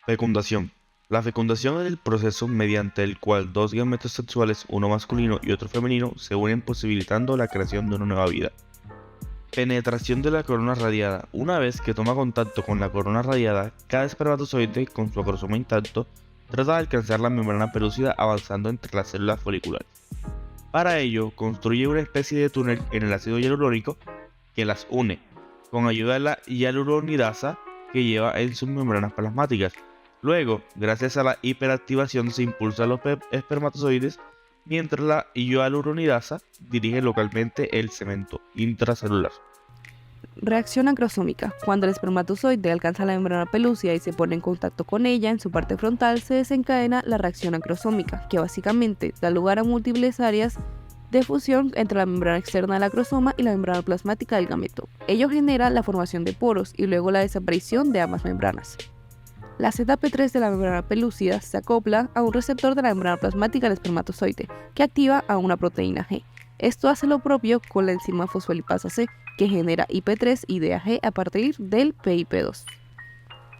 Fecundación. La fecundación es el proceso mediante el cual dos gametos sexuales, uno masculino y otro femenino, se unen posibilitando la creación de una nueva vida. Penetración de la corona radiada. Una vez que toma contacto con la corona radiada, cada espermatozoide, con su acrosoma intacto, trata de alcanzar la membrana pelúcida avanzando entre las células foliculares. Para ello, construye una especie de túnel en el ácido hialurónico que las une, con ayuda de la hialuronidasa que lleva en sus membranas plasmáticas. Luego, gracias a la hiperactivación, se impulsa a los espermatozoides, mientras la hialuronidasa dirige localmente el cemento intracelular. Reacción acrosómica. Cuando el espermatozoide alcanza la membrana pelúcida y se pone en contacto con ella en su parte frontal, se desencadena la reacción acrosómica, que básicamente da lugar a múltiples áreas de fusión entre la membrana externa del acrosoma y la membrana plasmática del gameto. Ello genera la formación de poros y luego la desaparición de ambas membranas. La ZP3 de la membrana pelúcida se acopla a un receptor de la membrana plasmática del espermatozoide, que activa a una proteína G. Esto hace lo propio con la enzima fosfolipasa C, que genera IP3 y DAG a partir del PIP2.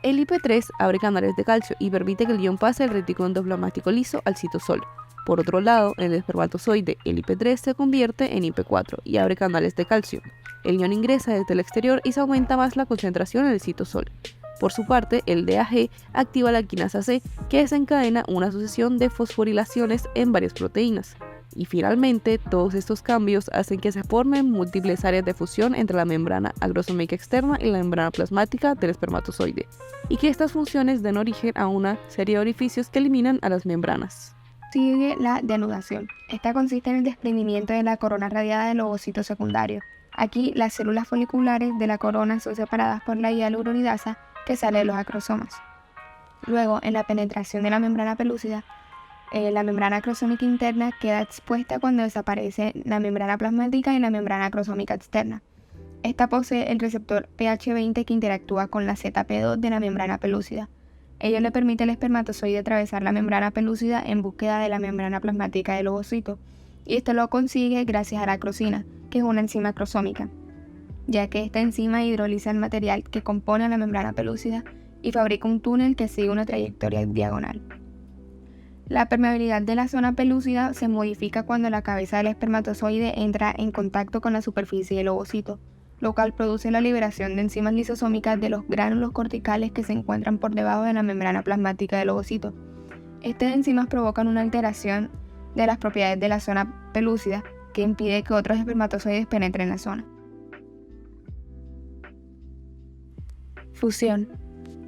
El IP3 abre canales de calcio y permite que el ion pase del retículo endoplasmático liso al citosol. Por otro lado, en el espermatozoide, el IP3 se convierte en IP4 y abre canales de calcio. El ion ingresa desde el exterior y se aumenta más la concentración en el citosol. Por su parte, el DAG activa la quinasa C, que desencadena una sucesión de fosforilaciones en varias proteínas. Y finalmente, todos estos cambios hacen que se formen múltiples áreas de fusión entre la membrana agrosómica externa y la membrana plasmática del espermatozoide, y que estas funciones den origen a una serie de orificios que eliminan a las membranas. Sigue la denudación. Esta consiste en el desprendimiento de la corona radiada del ovocito secundario. Aquí, las células foliculares de la corona son separadas por la hialuronidasa que sale de los acrosomas. Luego, en la penetración de la membrana pelúcida, la membrana acrosómica interna queda expuesta cuando desaparece la membrana plasmática y la membrana acrosómica externa. Esta posee el receptor pH20 que interactúa con la ZP2 de la membrana pelúcida. Ello le permite al espermatozoide atravesar la membrana pelúcida en búsqueda de la membrana plasmática del ovocito, y esto lo consigue gracias a la acrosina, que es una enzima acrosómica, ya que esta enzima hidroliza el material que compone la membrana pelúcida y fabrica un túnel que sigue una trayectoria diagonal. La permeabilidad de la zona pelúcida se modifica cuando la cabeza del espermatozoide entra en contacto con la superficie del ovocito, lo cual produce la liberación de enzimas lisosómicas de los gránulos corticales que se encuentran por debajo de la membrana plasmática del ovocito. Estas enzimas provocan una alteración de las propiedades de la zona pelúcida que impide que otros espermatozoides penetren la zona. Fusión.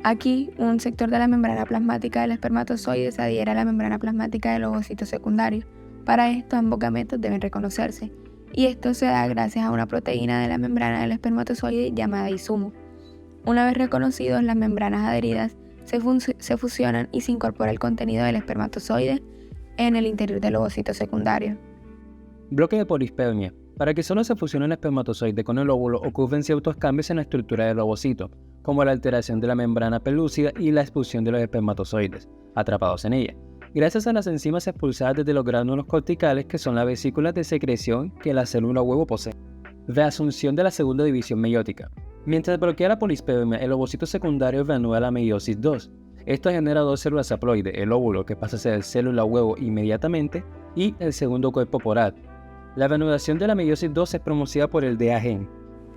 Aquí, un sector de la membrana plasmática del espermatozoide se adhiere a la membrana plasmática del ovocito secundario. Para esto, ambos gametos deben reconocerse, y esto se da gracias a una proteína de la membrana del espermatozoide llamada isumo. Una vez reconocidos, las membranas adheridas se fusionan y se incorpora el contenido del espermatozoide en el interior del ovocito secundario. Bloque de polispermia. Para que solo se fusione el espermatozoide con el óvulo, ocurren ciertos cambios en la estructura del ovocito, como la alteración de la membrana pelúcida y la expulsión de los espermatozoides atrapados en ella, gracias a las enzimas expulsadas desde los gránulos corticales, que son las vesículas de secreción que la célula huevo posee. Reasunción de la segunda división meiótica. Mientras bloquea la polispermia, el ovocito secundario reanuda la meiosis 2. Esto genera dos células haploides, el óvulo, que pasa a ser célula huevo inmediatamente, y el segundo cuerpo polar. La reanudación de la meiosis 2 es promovida por el DAG.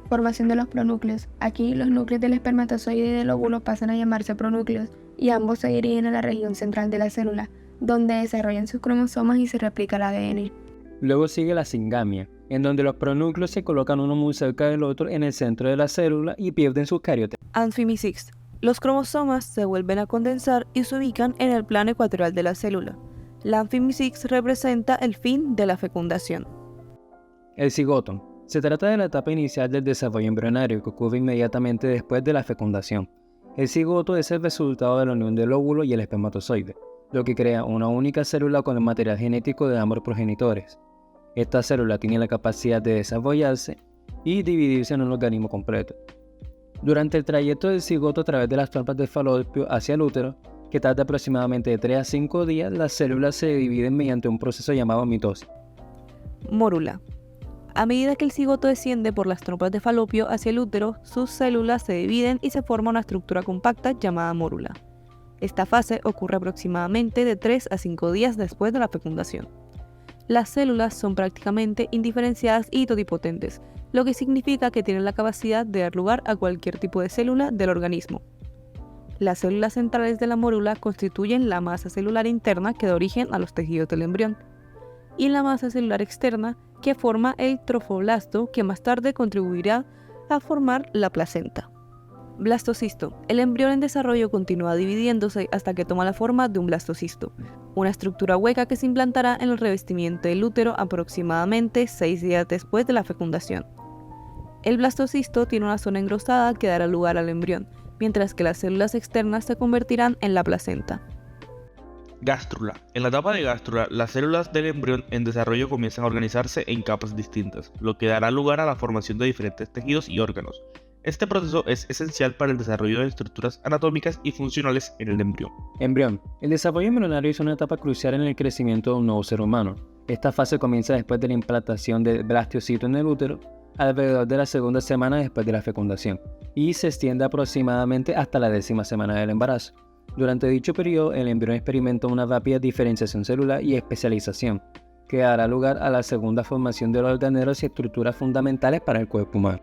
Formación de los pronúcleos. Aquí, los núcleos del espermatozoide y del óvulo pasan a llamarse pronúcleos, y ambos se dirigen a la región central de la célula, donde desarrollan sus cromosomas y se replica el ADN. Luego sigue la singamia, en donde los pronúcleos se colocan uno muy cerca del otro en el centro de la célula y pierden sus cariotenas. Anfimicix. Los cromosomas se vuelven a condensar y se ubican en el plano ecuatorial de la célula. La anfimicix representa el fin de la fecundación. El cigoto. Se trata de la etapa inicial del desarrollo embrionario que ocurre inmediatamente después de la fecundación. El cigoto es el resultado de la unión del óvulo y el espermatozoide, lo que crea una única célula con el material genético de ambos progenitores. Esta célula tiene la capacidad de desarrollarse y dividirse en un organismo completo. Durante el trayecto del cigoto a través de las trompas del falopio hacia el útero, que tarda aproximadamente de 3 a 5 días, las células se dividen mediante un proceso llamado mitosis. Mórula. A medida que el cigoto desciende por las trompas de falopio hacia el útero, sus células se dividen y se forma una estructura compacta llamada mórula. Esta fase ocurre aproximadamente de 3 a 5 días después de la fecundación. Las células son prácticamente indiferenciadas y totipotentes, lo que significa que tienen la capacidad de dar lugar a cualquier tipo de célula del organismo. Las células centrales de la mórula constituyen la masa celular interna que da origen a los tejidos del embrión, y la masa celular externa que forma el trofoblasto, que más tarde contribuirá a formar la placenta. Blastocisto. El embrión en desarrollo continúa dividiéndose hasta que toma la forma de un blastocisto, una estructura hueca que se implantará en el revestimiento del útero aproximadamente 6 días después de la fecundación. El blastocisto tiene una zona engrosada que dará lugar al embrión, mientras que las células externas se convertirán en la placenta. Gástrula. En la etapa de gástrula, las células del embrión en desarrollo comienzan a organizarse en capas distintas, lo que dará lugar a la formación de diferentes tejidos y órganos. Este proceso es esencial para el desarrollo de estructuras anatómicas y funcionales en el embrión. Embrión. El desarrollo embrionario es una etapa crucial en el crecimiento de un nuevo ser humano. Esta fase comienza después de la implantación del blastocito en el útero, alrededor de la segunda semana después de la fecundación, y se extiende aproximadamente hasta la 10ª semana del embarazo. Durante dicho periodo, el embrión experimenta una rápida diferenciación celular y especialización, que dará lugar a la segunda formación de los organelos y estructuras fundamentales para el cuerpo humano.